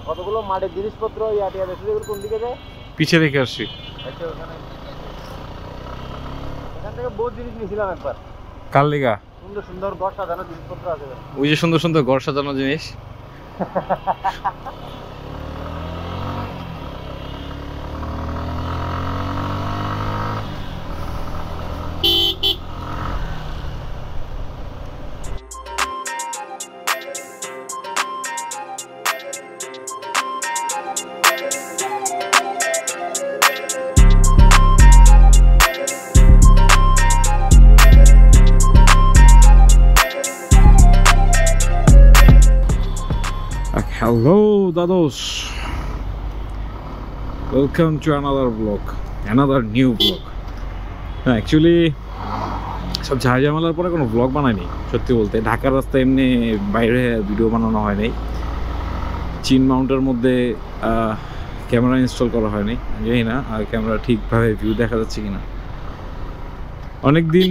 কতগুলো মাটির জিনিসপত্র ইয়াটিয়া বেশি কোন দিকে যায় পিছে রেখে আসছি। আচ্ছা ওখানে এখান থেকে বহুত জিনিস নিয়েছিলাম একবার। কার লিগা? সুন্দর সুন্দর ঘর সাজানো জিনিসপত্র আছে। ওই যে সুন্দর সুন্দর ঘর সাজানো জিনিস। Hello dados, welcome to another vlog, another new vlog. Actually সব ঝামেলার পরে কোনো vlog বানাইনি সত্যি বলতে। ঢাকার রাস্তায় এমনি বাইরে ভিডিও বানানো হয় নাই। চীন মাউন্টের মধ্যে ক্যামেরা ইনস্টল করা হয়নি, জানি না আর ক্যামেরা ঠিকভাবে ভিউ দেখা যাচ্ছে কিনা। অনেকদিন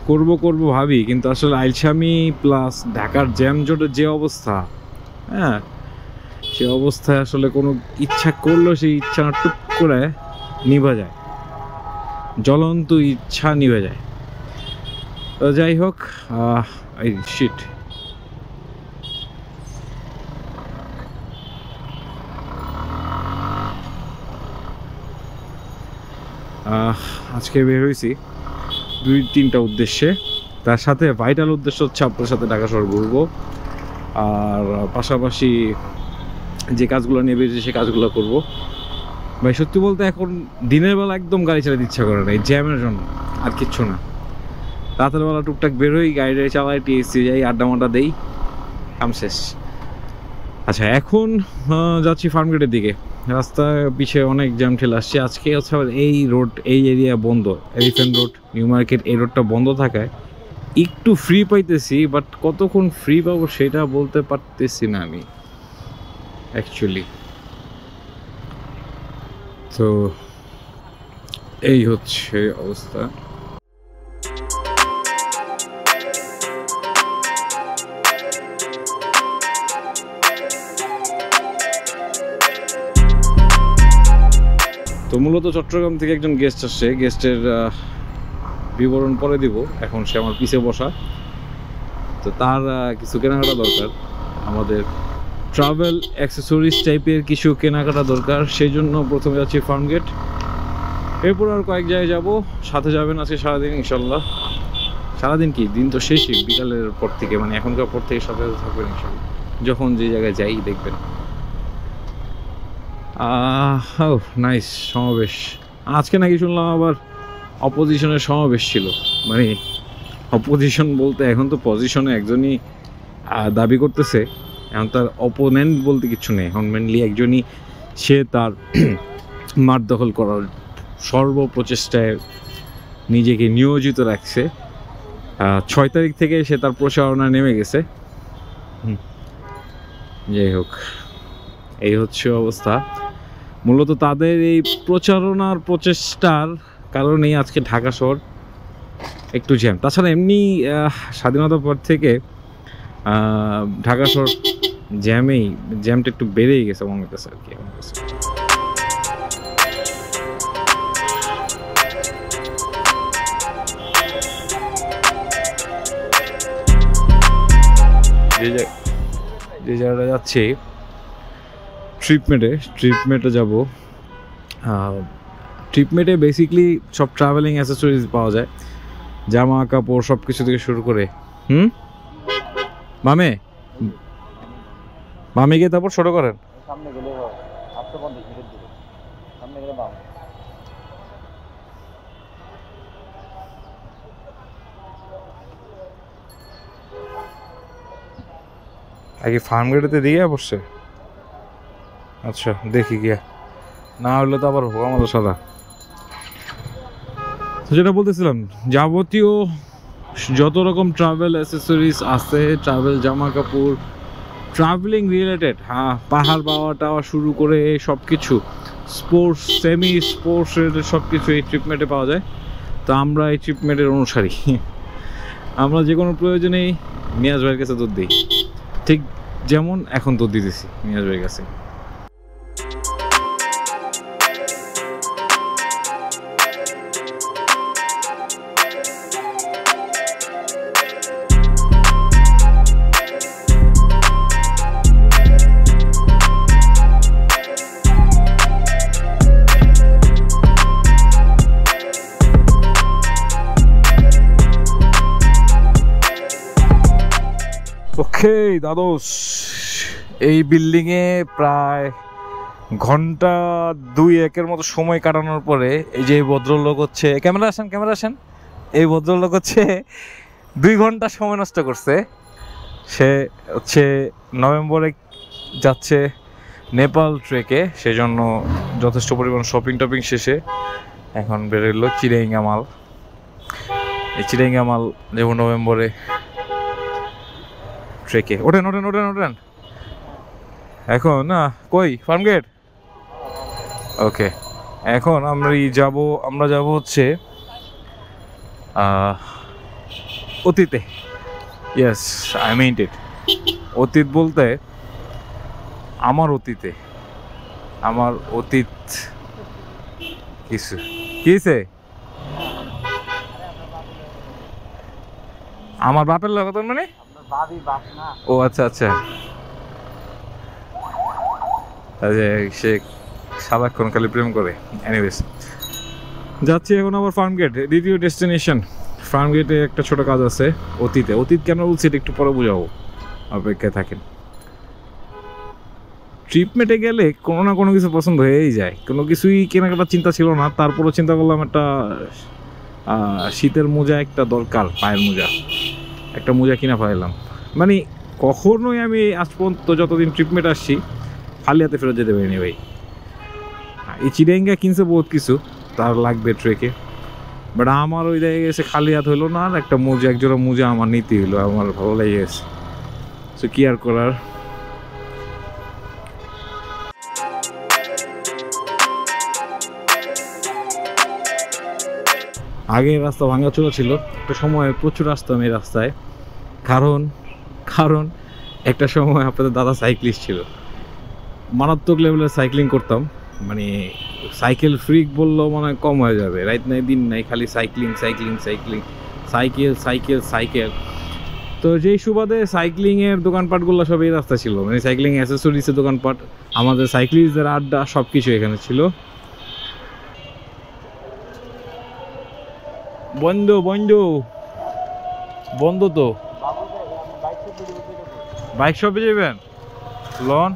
করব ভাবি, কিন্তু আসলে আইলছামি প্লাস ঢাকার জ্যাম জটের যে অবস্থা, হ্যাঁ সে অবস্থায় আসলে কোনো ইচ্ছা করলেও সেই ইচ্ছা টুক করে নিভা যায়, জ্বলন্ত ইচ্ছা নিভে যায়। তো যাই হোক, এই শিট আজকে বের হয়েছি 2-3টা উদ্দেশ্যে। তার সাথে ভাইটাল উদ্দেশ্য হচ্ছে আপনার সাথে ঢাকা শহর ঘুরবো, আর পাশাপাশি যে কাজগুলো নিয়ে বেরিয়েছি সে কাজগুলো করবো। ভাই সত্যি বলতে এখন দিনের বেলা একদম গাড়ি চালাতে ইচ্ছা করে না এই জ্যামের জন্য, আর কিচ্ছু না। রাতের বেলা টুকটাক বেরোই, গাড়ি চালাই, টিএসসি যাই, আড্ডা মাড্ডা দেই, কাম শেষ। আচ্ছা এখন যাচ্ছি ফার্মগেটের দিকে। রাস্তায় পিছিয়ে অনেক জ্যাম ঠেলে আসছে। আজকে হচ্ছে এই রোড, এই এরিয়া বন্ধ, এলিফ্যান্ট রোড, নিউ মার্কেট, এই রোডটা বন্ধ থাকায় একটু ফ্রি পাইতেছি, বাট কতক্ষণ ফ্রি পাবো সেটা বলতে পারতেছি না আমি অ্যাকচুয়ালি। তো এই হচ্ছে অবস্থা। তো মূলত চট্টগ্রাম থেকে একজন গেস্ট আসছে, গেস্টের বিবরণ পরে দিব। এখন সে আমার পিছে বসা, তো তার কিছু কেনাকাটা দরকার, আমাদের ট্রাভেল অ্যাক্সেসরিজ টাইপের কিছু কেনাকাটা দরকার। সেই জন্য প্রথমে যাচ্ছি ফার্মগেট, এরপর আর কয়েক জায়গায় যাব। সাথে যাবেন আজকে সারাদিন ইনশাল্লাহ। সারাদিন কি, দিন তো শেষই, বিকালের পর থেকে, মানে এখনকার পর থেকে সাথে থাকবেন ইনশাল্লাহ। যখন যে জায়গায় যাই দেখবেন। নাইস সমাবেশ আজকে নাকি শুনলাম, আবার অপোজিশনের সমাবেশ ছিল। মানে অপোজিশন বলতে এখন তো পজিশনে একজনই দাবি করতেছে, এখন তার অপোনেন্ট বলতে কিছু নেই। এখন মেনলি একজনই, সে তার মাঠ দখল করার সর্বপ্রচেষ্টায় নিজেকে নিয়োজিত রাখছে। 6 তারিখ থেকে সে তার প্রচারণা নেমে গেছে। যাই হোক, এই হচ্ছে অবস্থা। মূলত তাদের এই প্রচারণার প্রচেষ্টার কারণেই আজকে ঢাকা শহর একটু জ্যাম। তাছাড়া এমনি স্বাধীনতার পর থেকে ঢাকা শহর জ্যামটা একটু বেড়েই গেছে মনে হচ্ছে আর কি আমার কাছে। যে জায়গাটা যাচ্ছি ট্রিপমেটে যাব। ট্রিপমেটে বেসিকলি সব ট্রাভেলিং অ্যাসেসরিজ পাওয়া যায়, জামা কাপড় সব কিছু থেকে শুরু করে। মামিকে তারপর ছোট করেন। সামনে গেলে 850 মিটার দূরে, সামনে গেলে বাম। আগে ফার্মগেটেতে দিয়ে বসছে। আচ্ছা দেখি গিয়া, না হলে তো আবার হোক আমাদের সাদা। তো যেটা বলতেছিলাম, যাবতীয় যত রকম ট্রাভেল অ্যাসেসরিজ আছে, ট্রাভেল জামা কাপড়, ট্রাভেলিং রিলেটেড, হ্যাঁ পাহাড় পাওয়া টাওয়া শুরু করে সব কিছু, স্পোর্টস সেমি স্পোর্টস রিলেটেড সব কিছু এই ট্রিপমেটে পাওয়া যায়। তো আমরা এই ট্রিপমেটের অনুসারী, আমরা যে কোনো প্রয়োজনেই মিয়াজ ভাইয়ের কাছে দুধ দিই, ঠিক যেমন এখন দুধ দিতেছি মিয়াজ ভাইয়ের কাছে। ওকে দাদোস, এই বিল্ডিংয়ে প্রায় ঘন্টা 2-1 মতো সময় কাটানোর পরে এই যে ভদ্রলোক হচ্ছে, ক্যামেরা আসেন, এই ভদ্রলোক হচ্ছে 2 ঘন্টা সময় নষ্ট করছে। সে হচ্ছে নভেম্বরে যাচ্ছে নেপাল ট্রেকে, সেজন্য যথেষ্ট পরিমাণ শপিং টপিং শেষে এখন বেরোলো চিরাঙ্গা মাল। এই চিরাঙ্গা মাল যেমন নভেম্বরে ট্রেকে। ওঠেন এখন না কই ফার্মগেট। ওকে, এখন আমরা যাব হচ্ছে অতীতে। ইয়েস, আই মিন ইট। অতীত বলতে আমার অতীত কিসে আমার বাপের লগত মানে ও আচ্ছা, সে সারাক্ষণ খালি প্রেম করে। এনিওয়েজ, যাচ্ছি এখন আবার ফার্মগেট, দ্বিতীয় ডেস্টিনেশন। ফার্মগেটে একটা ছোট কাজ আছে। অতীত কেন বলছি এটা একটু পরে বুঝাবো, অপেক্ষায় থাকেন। ট্রিপমেটে গেলে কোনো না কোনো কিছু পছন্দ হয়েই যায়। কোনো কিছুই কেনাকাটার চিন্তা ছিল না, তারপরও চিন্তা করলাম একটা শীতের মোজা একটা দরকার, পায়ের মোজা, একটা মোজা কিনা ফেলাম। মানে কখনোই আমি আজ পর্যন্ত যতদিন ট্রিপমেট আসছি খালি হাতে ফেরত যেতে পারিনি ভাই। এই চিরাঙ্গা কিনছে বহুত কিছু তার লাগবে ট্রেকে, বাট আমার ওই জায়গায় গেছে খালি হাত হইলো না, আর একটা মোজা, একজোড়া মোজা আমার নিতে হইলো, আমার ভালো লেগে গেছে। সো কি আর করার। আগে রাস্তা ভাঙাচোরা ছিল, একটা সময় প্রচুর আসতাম এই রাস্তায়, কারণ একটা সময় আপনাদের দাদা সাইক্লিস্ট ছিল, মারাত্মক লেভেলের সাইক্লিং করতাম। মানে সাইকেল ফ্রিক বললেও মনে হয় কম হয়ে যাবে, রাত নাই দিন নাই খালি সাইকেল। তো যেই সুবাদে সাইক্লিংয়ের দোকানপাটগুলো সব এই রাস্তা ছিল, মানে সাইক্লিং অ্যাসেসরিজের দোকানপাট, আমাদের সাইক্লিস্টদের আড্ডা, সব কিছু এখানে ছিল। বন্ধ তো, বাইক শপে যাবেন লন।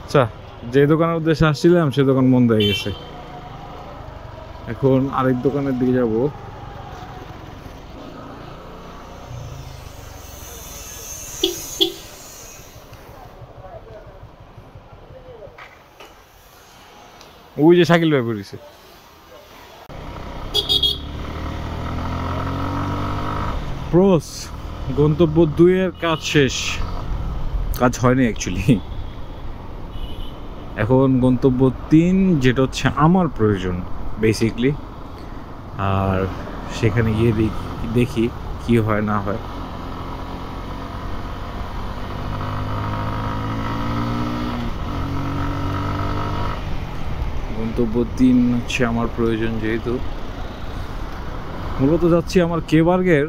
আচ্ছা, যে দোকানের উদ্দেশ্যে আসছিলাম সে দোকান বন্ধ হয়ে গেছে, এখন আরেক দোকানের দিকে যাব। ওই যে সাইকেল ভাই পড়েছে। প্রোস, গন্তব্য 2-এর কাজ শেষ, কাজ হয়নি অ্যাকচুয়ালি। এখন গন্তব্য 3, যেটা হচ্ছে আমার প্রয়োজন বেসিকলি, আর সেখানে গিয়ে দেখি কি হয় না হয়। গন্তব্য 3 হচ্ছে আমার প্রয়োজন, যেহেতু মূলত যাচ্ছি আমার কেবার্গের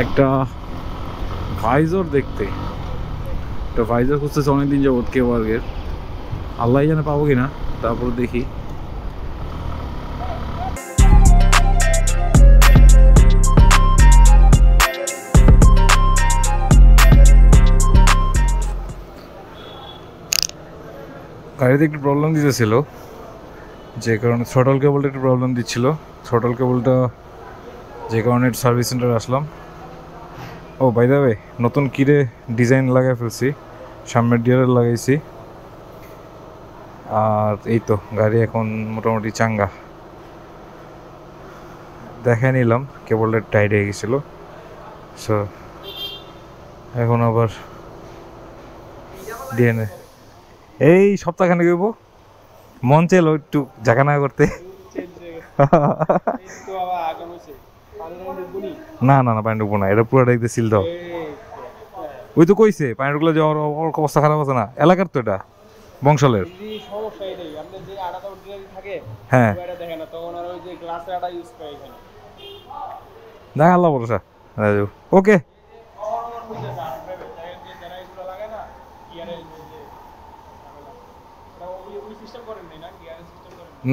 একটা ভাইজর দেখতে। একটা ভাইজর খুঁজতেছে অনেকদিন যাবৎ কেবার্গের, আল্লাহ জানে পাবো কিনা, তারপর দেখি। গাড়িতে একটু প্রবলেম দিতেছিল, যে কারণে থ্রটল কেবলটা একটু প্রবলেম দিচ্ছিল। থ্রটল কেবলটা যে কারণে সার্ভিস সেন্টারে আসলাম। ও বাই দ্য ওয়ে, নতুন কিরে ডিজাইন লাগাই ফেলছি, সামনের ডিয়ারের লাগাইছি, আর এই তো গাড়ি এখন মোটামুটি চাঙ্গা। দেখাই নিলাম কেবলটা টাইট হয়ে গেছিলো, সো এখন আবার ডিএনএ এই সপ্তাহখানে গেব, মন চাইলো একটু জাগানা করতে। না পানি ঢুকবো না, এটা পুরোটা একদম সিল দাও। ওই তো কইছে পানি ঢুকলে যে ওর অবস্থা খারাপ আছে না, এলাকার তো এটা বংশালের। হ্যাঁ দেখা আল্লাহ ভরসা। ওকে,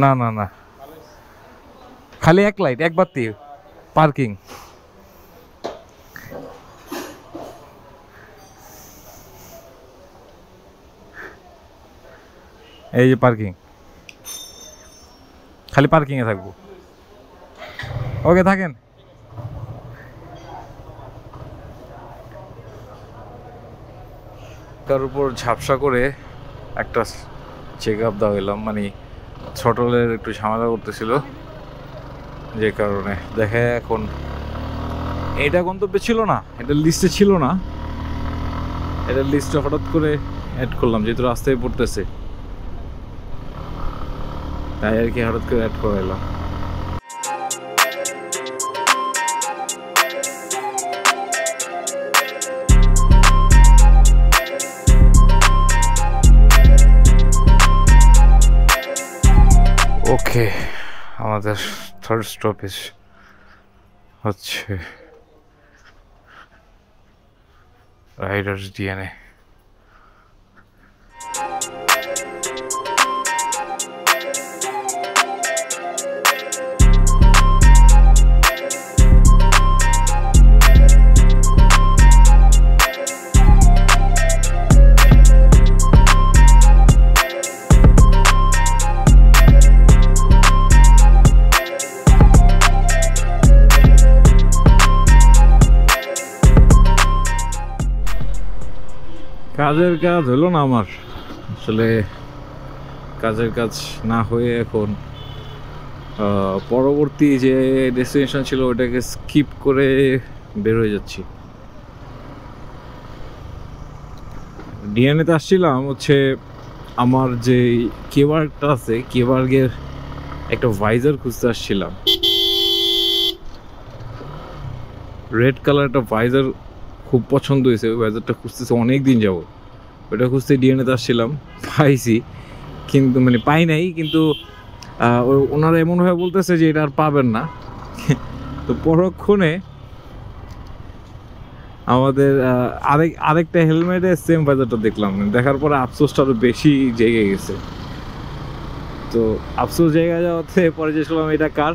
না খালি এক লাইট, এক বাতি, পার্কিং। এই যে পার্কিং, খালি পার্কিংয়ে থাকবো। ওকে থাকেন। তার উপর ঝাপসা করে একটা চেক আপ দেওয়া এলাম, মানে ছটলের একটু ঝামেলা করতেছিল, যে কারণে দেখে এখন এটা গন্তব্যে ছিল না, এটা লিস্টে ছিল না, এটা লিস্টে হঠাৎ করে অ্যাড করলাম যেহেতু রাস্তায় পড়তেছে, তাই আর কি হঠাৎ করে অ্যাড করাইলাম। ওকে, আমাদের থার্ড স্টপেজ হচ্ছে রাইডার্স ডিএনএ। কাজের কাজ হলো না আমার, আসলে কাজের কাজ না হয়ে এখন পরবর্তী যে ডেস্টিনেশন ছিল ওটাকে স্কিপ করে বের হয়ে যাচ্ছি। ডিএনএতে আসছিলাম হচ্ছে আমার যে কেবার্গটা আছে, কেবার্গের একটা ভাইজার খুঁজতে আসছিলাম, রেড কালার একটা ভাইজার খুব পছন্দ হয়েছে, ওই ভাইজারটা খুঁজতেছে অনেক দিন যাব, ওটা খুঁজতে ডিএনএতে আসছিলাম, পাইছি কিন্তু মানে পাই নাই, কিন্তু ওনারা এমনভাবে বলতেছে যে এটা আর পাবেন না। তো পরক্ষণে আমাদের আরেকটা হেলমেটে সেম ভাইজারটা দেখলাম, দেখার পরে আফসোসটা আরও বেশি জেগে গেছে। তো আফসোস জায়গা যাওয়াতে পরে যে শুনলাম এটা কার,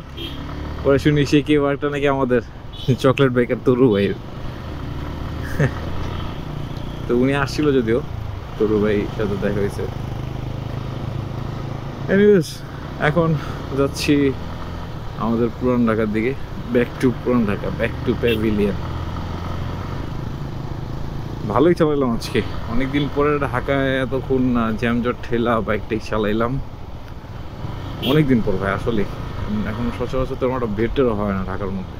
পরে শুনি সে কেউ একটা নাকি আমাদের চকলেট বেকার তরু ভাইয়ের। তো উনি আসছিল যদিও, তরু ভাই সাথে দেখা হয়েছে। এনিওয়েজ এখন যাচ্ছি আমাদের পুরান ঢাকার দিকে, ব্যাক টু পুরান ঢাকা, ব্যাক টু প্যাভিলিয়ন। ভালোই চালাইলাম আজকে, অনেকদিন পরে ঢাকায় এতক্ষণ জ্যামজট ঠেলা বাইকটাই চালাইলাম, অনেকদিন পর ভাই। আসলে এখন সচরাচর তেমন একটা বেটেরও হয় না ঢাকার মধ্যে।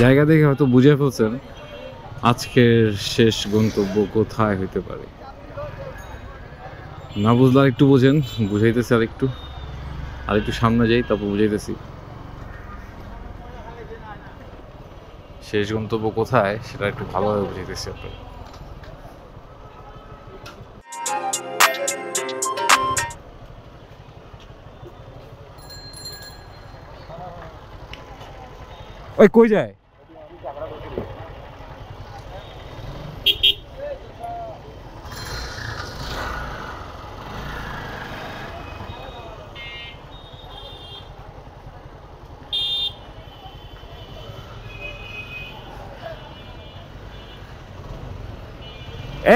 জায়গা দেখে হয়তো বুঝে ফেলছেন আজকের শেষ গন্তব্য কোথায় হইতে পারে। না বুঝলে আর একটু বোঝেন, বুঝাইতেছি আর একটু সামনে যাই, তারপর বুঝাইতেছি শেষ গন্তব্য কোথায়, সেটা একটু ভালোভাবে বুঝাইতেছি আপনাকে। ওই কই যায়?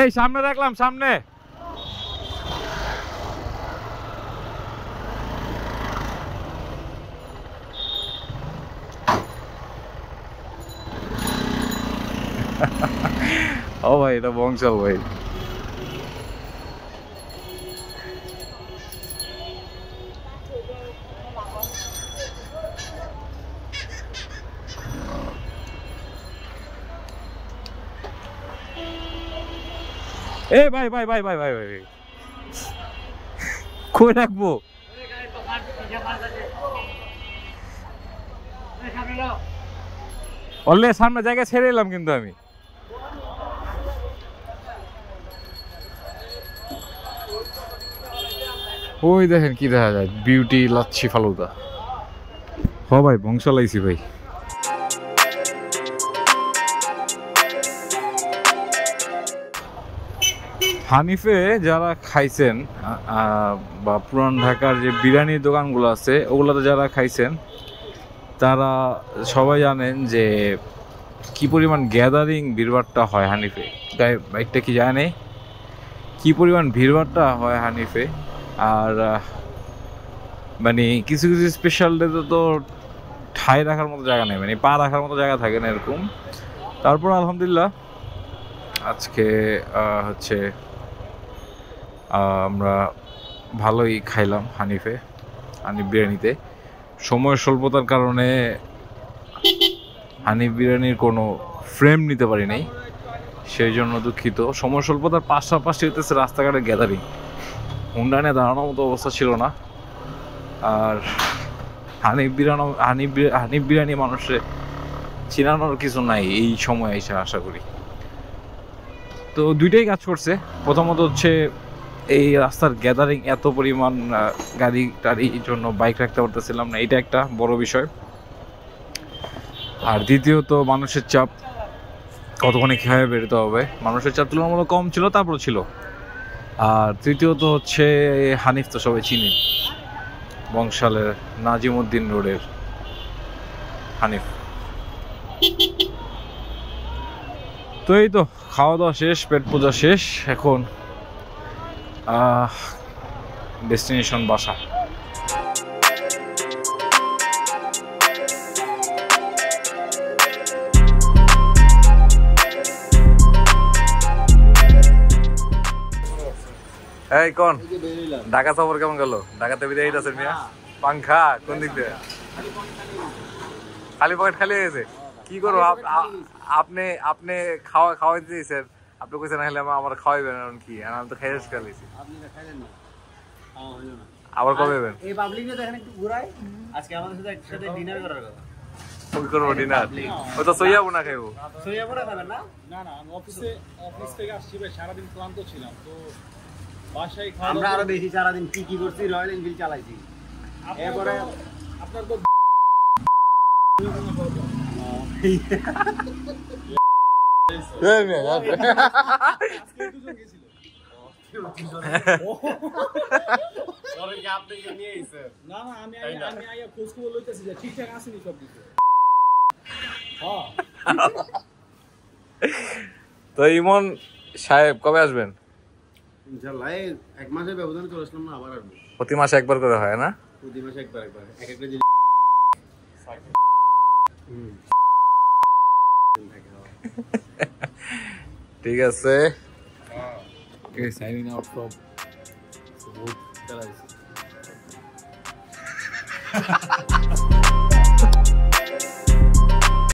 এই সামনে রাখলাম, সামনে। ও ভাই, এটা বংশাল ভাই। এ ভাই ভাই ভাই ভাই ভাই ভাই কই রাখবো? অলরেডি সামনে জায়গা ছেড়ে এলাম কিন্তু আমি। ওই দেখেন কি দেখা যায়, বিউটি লাচ্ছি ফালুদা। হ ভাই, বংশালাইছি ভাই। হানিফে যারা খাইছেন বা পুরান ঢাকার যে বিরিয়ানির দোকানগুলো আছে ওগুলোতে যারা খাইছেন তারা সবাই জানেন যে কি পরিমাণ গ্যাদারিং ভিড়ভাড়টা হয় হানিফে। বাইকটা কি জানে কি পরিমাণ ভিড়ভাড়টা হয় হানিফে। আর মানে কিছু কিছু স্পেশাল ডেতে তো ঠাই রাখার মতো জায়গা নেই, মানে পা রাখার মতো জায়গা থাকে না এরকম। তারপর আলহামদুলিল্লাহ আজকে হচ্ছে আমরা ভালোই খাইলাম হানিফ বিরিয়ানিতে। সময় স্বল্পতার কারণে হানিফ বিরিয়ানির কোনো ফ্রেম নিতে পারি নাই, সেই জন্য দুঃখিত। সময় স্বল্পতার পাশাপাশি হইতেছে রাস্তাঘাটে গ্যাদারিং, হুন্ডা নিয়ে দাঁড়ানোর মতো অবস্থা ছিল না। আর হানিফ বিরিয়ানি মানুষের চিনানোর কিছু নাই এই সময় এসে আশা করি। তো দুইটাই কাজ করছে। প্রথমত হচ্ছে এই রাস্তার গ্যাদারিং, এত পরিমাণ গাড়ি টাড়ির জন্য বাইক রাখতে পারতেছিলাম না, এটা একটা বড় বিষয়। আর দ্বিতীয়ত মানুষের চাপ, কতক্ষণে খেয়ে বেরোতে হবে, মানুষের চাপ তুলনামূলক কম ছিল, তারপর ছিল। আর তৃতীয়ত হচ্ছে হানিফ তো সবাই চিনি, বংশালের নাজিমউদ্দিন রোডের হানিফ। তো এই তো খাওয়া দাওয়া শেষ, পেট পূজা শেষ, এখন ডেস্টিনেশন বাসা। এই কোন ঢাকা সফর কেমন গেল? ঢাকাতে বিদায় আছে মিয়া, পাংখা কোন দিক দিয়ে খালি পকেট খালি হয়ে গেছে। কি করবো, আপনি আপনি খাওয়াইতে দিয়েছেন, আপনি কইছেন হলে আমার খাওয়াইবেন, এখন কি আমি তো খাই খাইছি। আবার কবে যাবেন? এই পাবলিক নিয়ে দেখেন একটু ঘুরাই, আজকে আমাদের সাথে একসাথে ডিনার করার কথা। ওই করবো ডিনার, ওই তো সইয়াবো না খাইবো। সইয়াবো না খাবেন না? না না, আমি অফিস থেকে আসছি ভাই, সারাদিন ক্লান্ত ছিলাম, তো বাসায় খাওয়া। আমরা আরো বেশি সারাদিন কি করছি, রয়্যাল এনফিল্ড চালাইছি। এরপরে আপনার তো না না, আমি আইয়া খোঁজ খবর লইতেছি যে ঠিকঠাক আসেনি সব কিছু। তো ইমন সাহেব কবে আসবেন? ইনশাআল্লাহ এক মাসের ব্যবধানে চলে আসলাম না, আবার আসবো। প্রতি মাসে একবার করে হয় না? প্রতি মাসে একবার এক একটা জিনিস। ঠিক আছে, সাইনিং আউট ফ্রম